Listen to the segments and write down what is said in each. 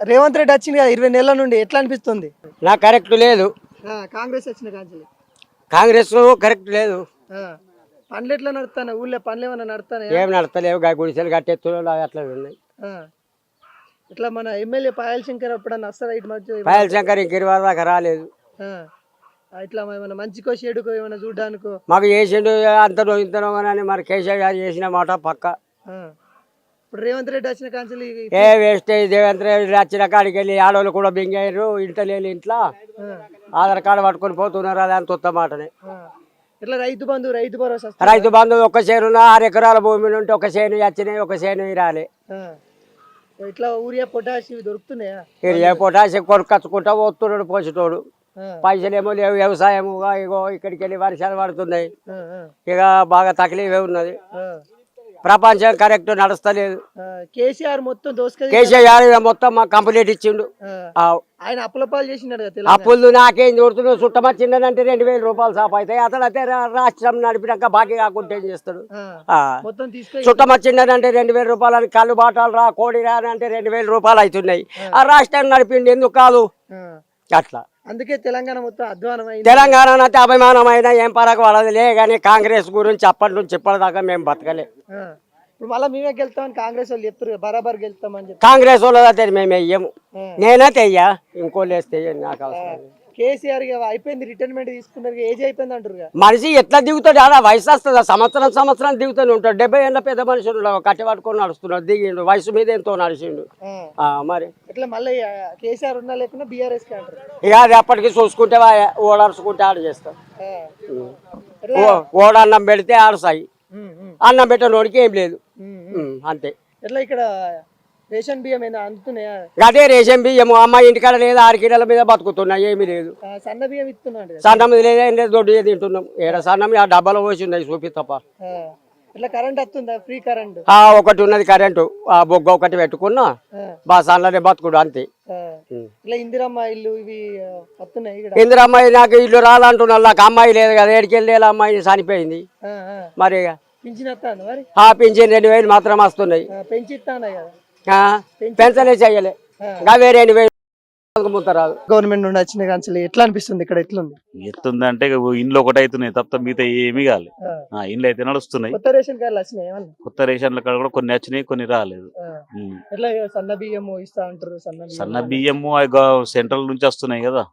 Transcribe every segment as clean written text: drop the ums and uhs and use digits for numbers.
రేవంత్ రెడ్డి వచ్చింది కదా 20 నెలల నుండి ఎట్లా అనిపిస్తుంది? నాకు కరెక్ట్ లేదు. కాంగ్రెస్ వచ్చిన కాంచెలి కాంగ్రెస్ కరెక్ట్ లేదు. పనులు ఎట్లా నడుస్తాను? ఊళ్ళో పనులు ఏమైనా నడుస్తానే? ఏం నడతలేవు. గుడిసెలు కట్టేస్తున్నారు అట్లా ఉన్నాయి. ఇట్లా మన ఎమ్మెల్యే పాయల్ శంకర్ ఎప్పుడన్నా వస్తారా ఇటు మధ్య? పాయల్ శంకర్ ఇంక 20 దాకా రాలేదు. ఇట్లా ఏమైనా మంచికో చెడుకో ఏమైనా చూడడానికో మాకు చేసిండు అంతనో ఇంతనో అని మరి కేసీఆర్ గారు చేసిన మాట పక్క. ఇప్పుడు రేవంత్ రెడ్డి వచ్చిన కాంచెలి ఏ వేస్ట్ రేవంత్ రెడ్డి వచ్చిన కాడికి వెళ్ళి ఆడవాళ్ళు కూడా బింగారు. ఇంట్లో లేని ఇంట్లో ఆధార్ కార్డు పట్టుకొని పోతున్నారు. అది అంత ఉత్త మాటనే. ఇట్లా రైతు బంధు రైతు భరోసా రైతు బంధు ఒక చేను 6 ఎకరాల భూమి ఉంటే ఒక చేను వచ్చినాయి, ఒక చేను రాలే. ఇట్లా ఊరియా పొటాష్ ఇవి దొరుకుతున్నాయా? ఏ పొటాషియం కొనుక్కొచ్చుకుంటా పోతున్నాడు పోసేటోడు. పైసలు ఏమో లేవు. వ్యవసాయము ఇగో ఇక్కడికి వెళ్ళి వర్షాలు పడుతున్నాయి. ఇక బాగా తక్లీఫే ఉన్నది. ప్రపంచం కరెక్ట్ నడుస్తలేదు. కేసీఆర్ మొత్తం కేసీఆర్ మొత్తం మాకు కంప్లీట్ ఇచ్చిండు. ఆయన అప్పులపాలు చేసినాడు. అప్పులు నాకేం చూడుతున్నావు? చుట్టమచ్చిందంటే 2000 రూపాయలు సాప్ అవుతాయి. అతను అయితే రాష్ట్రం నడిపినాక బాకీ కాకుండా ఏం చేస్తాడు? చుట్టమచ్చిందంటే 2000 రూపాయలు అని కళ్ళు బాటాలు రా కోడి రా అంటే 2000 రూపాయలు అవుతున్నాయి. ఆ రాష్ట్రాన్ని నడిపిండి ఎందుకు కాదు? అట్లా అందుకే తెలంగాణ మొత్తం అధ్వానమైంది. తెలంగాణ అయితే అభిమానమైన ఏం పరకు పడదులే. కానీ కాంగ్రెస్ గురించి అప్పటి నుంచి ఇప్పటిదాకా మేము బతకలే. ఇప్పుడు మళ్ళీ మేమే గెలుస్తామని కాంగ్రెస్ వాళ్ళు చెప్తారు. బరాబర్ గెలుస్తామని చెప్పి కాంగ్రెస్ వాళ్ళు అయితే మేము వెయ్యము. నేనైతే వెయ్యా. ఇంకోళ్ళు వేస్తే నాకు అవసరం. కేసీఆర్ అయిపోయింది, రిటైర్మెంట్ తీసుకున్నారు, ఏజ్ అయిపోయింది అంటారు. మనిషి ఎట్లా దిగుతాడు? ఆడ వయసు వస్తుంది. సంవత్సరం దిగుతూనే ఉంటాడు. 70 ఏళ్ళ పెద్ద మనుషులు కట్టి పట్టుకొని నడుస్తున్నాడు. దిగిండు వయసు మీద ఎంతో నడిచిండు. మరి ఇట్లా మళ్ళీ కేసీఆర్ ఉన్నా లేకుండా బీఆర్ఎస్ అంటారు. ఇక అది అప్పటికి చూసుకుంటే ఓడర్చుకుంటే ఆడ చేస్తాం. ఓడన్నం పెడితే ఆడసాయి. అన్నం పెట్టనోడికి ఏం లేదు. అంతే. ఎట్లా ఇక్కడ రేషన్ బియ్యం ఏదో అందుతున్నాయా? అదే రేషన్ బియ్యము అమ్మాయి ఇంటికాడ లేదు. 6 కిలోల మీద బతుకుతున్నాయి. ఏమి లేదు. సన్న బియ్యం ఇస్తున్నాడు. సన్నం లేదు, ఏం లేదు. దొడ్డు తింటున్నాం. ఏడ సన్నం ఆ డబ్బాలో పోసి ఉన్నాయి చూపి తప్ప. ఇట్లా కరెంట్ వస్తుందా? ఫ్రీ కరెంట్ ఒకటి ఉన్నది కరెంటు. ఆ బొగ్గ ఒకటి పెట్టుకున్నా బా సన్ననే బతుకుడు అంతే. ఇట్లా ఇందిరమ్మ ఇల్లు ఇవి వస్తున్నాయి. ఇందిరమ్మాయి నాకు ఇల్లు రాలంటున్నా. నాకు అమ్మాయి లేదు కదా. ఏడికెళ్ళి అమ్మాయి చనిపోయింది. మరి పింఛన్ వస్తాను మరి. పింఛన్ 2000 మాత్రం వస్తున్నాయి. పెంచిస్తాను కదా. పెన్షనే చెయ్యలే. వేరే 2000 గవర్నమెంట్ నుండి వచ్చిన కాంచెలి ఎట్లా అనిపిస్తుంది? ఇక్కడ ఎట్లుంది? ఎట్లుందంటే ఇండ్లు ఒకటి అవుతున్నాయి తప్ప మిగతా ఏమీ కాలేదు. ఇండ్లు అయితే నడుస్తున్నాయి. కొత్త రేషన్ కార్డులు వచ్చినాయి. కొత్త రేషన్ల కార్డు కూడా కొన్ని వచ్చినాయి, కొన్ని రాలేదు. ఎట్లా సన్న బియ్యము ఇస్తా అంటారు? సన్న బియ్యము సెంట్రల్ నుంచి వస్తున్నాయి కదా.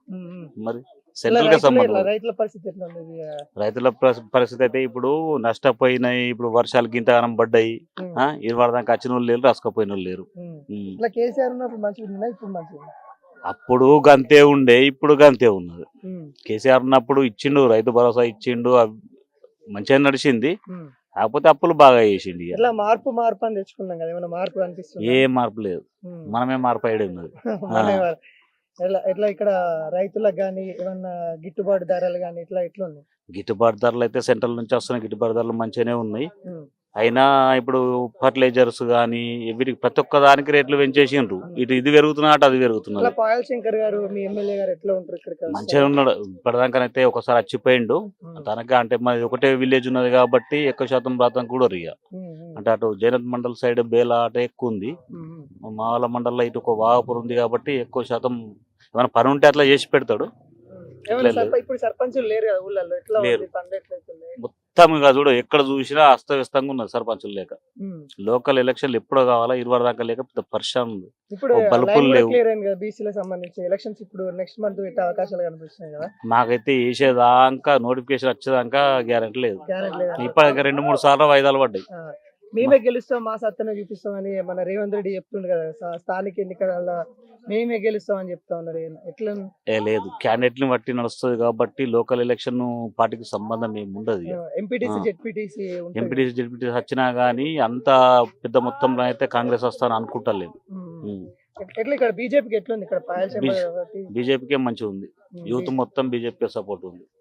మరి సెంట్రల్ గా సంబంధం. రైతుల పరిస్థితి ఎట్లా ఉంది? రైతుల పరిస్థితి అయితే ఇప్పుడు నష్టపోయినాయి. ఇప్పుడు వర్షాలు గింతగానం పడ్డాయి. 20 దాకా వచ్చిన వాళ్ళు లేరు, రాసుకపోయిన వాళ్ళు లేరు. కేసీఆర్ ఉన్నప్పుడు మంచిగా ఉందా? ఇప్పుడు మంచిగా? అప్పుడు గంతే ఉండే, ఇప్పుడు గంతే ఉన్నది. కేసీఆర్ ఉన్నప్పుడు ఇచ్చిండు, రైతు భరోసా ఇచ్చిండు, మంచిగా నడిచింది. కాకపోతే అప్పులు బాగా చేసిండు. మార్పు అని తెచ్చుకున్నాం కదా. ఏమైనా మార్పు అనిపిస్తుంది? ఏ మార్పు లేదు. మనమే మార్పు అయ్యేది ఉన్నది. ఎట్లా ఇక్కడ రైతులకు గానీ ఏమన్నా గిట్టుబాటు ధరలు గానీ ఇట్లా ఎట్లా ఉన్నాయి? గిట్టుబాటు ధరలు అయితే సెంట్రల్ నుంచి వస్తున్నాయి. గిట్టుబాటు ధరలు మంచిగానే ఉన్నాయి. అయినా ఇప్పుడు ఫర్టిలైజర్స్ గానీ వీటికి ప్రతి ఒక్క దానికి రేట్లు పెంచేసిండ్రు. ఇది పెరుగుతున్నా అది పెరుగుతున్నది. పాయల్ శంకర్ గారు మీ ఎమ్మెల్యే గారు ఎట్లా ఉంటారు ఇక్కడ? మంచిగా ఉన్నాడు. ఇప్పటిదాకానైతే ఒకసారి వచ్చిపోయిండు. తనకి అంటే మరి ఒకటే విలేజ్ ఉన్నది కాబట్టి ఎక్కువ శాతం ప్రాంతం కూడా రియా అంటే అటు జైనత్ మండల్ సైడ్ బేలా అట ఎక్కువ ఉంది. మావల మండల్లో ఇటు ఒక వాగపూర్ ఉంది కాబట్టి ఎక్కువ శాతం ఏమైనా పని ఉంటే అట్లా చేసి పెడతాడు. ఇప్పుడు సర్పంచులు లేరు కదా ఊళ్ళల్లో. ఎట్లా మొత్తం ఇక చూడు ఎక్కడ చూసినా అస్తవ్యస్తంగా ఉన్నది సర్పంచులు లేక. లోకల్ ఎలక్షన్లు ఎప్పుడో కావాలా 20 దాకా లేక పెద్ద పరిశ్రమ ఉంది. బల్బులు లేవు. మాకైతే వేసేదాకా నోటిఫికేషన్ వచ్చేదాకా గ్యారెంటీ లేదు. ఇప్పటికే 2-3 సార్లు వాయిదాలు పడ్డాయి. మేమే గెలుస్తాం, మా సత్తనే చూపిస్తామని మన రేవంత్ రెడ్డి చెప్తుండే కదా. స్థానిక ఎన్నికల మేమే గెలుస్తాం అని చెప్తా ఉన్నారు. ఎట్లా? లేదు, క్యాండిడేట్ ని బట్టి నడుస్తుంది కాబట్టి లోకల్ ఎలక్షన్ పార్టీకి సంబంధం ఏమి ఉండదు. ఎంపీటీసీ జెడ్పీటీసీ వచ్చినా గానీ అంత పెద్ద మొత్తంలో అయితే కాంగ్రెస్ వస్తాను అనుకుంటలేదు. ఎట్లా ఇక్కడ బీజేపీకి ఎట్లుంది? ఇక్కడ బీజేపీకే మంచిగా ఉంది. యూత్ మొత్తం బీజేపీ సపోర్ట్ ఉంది.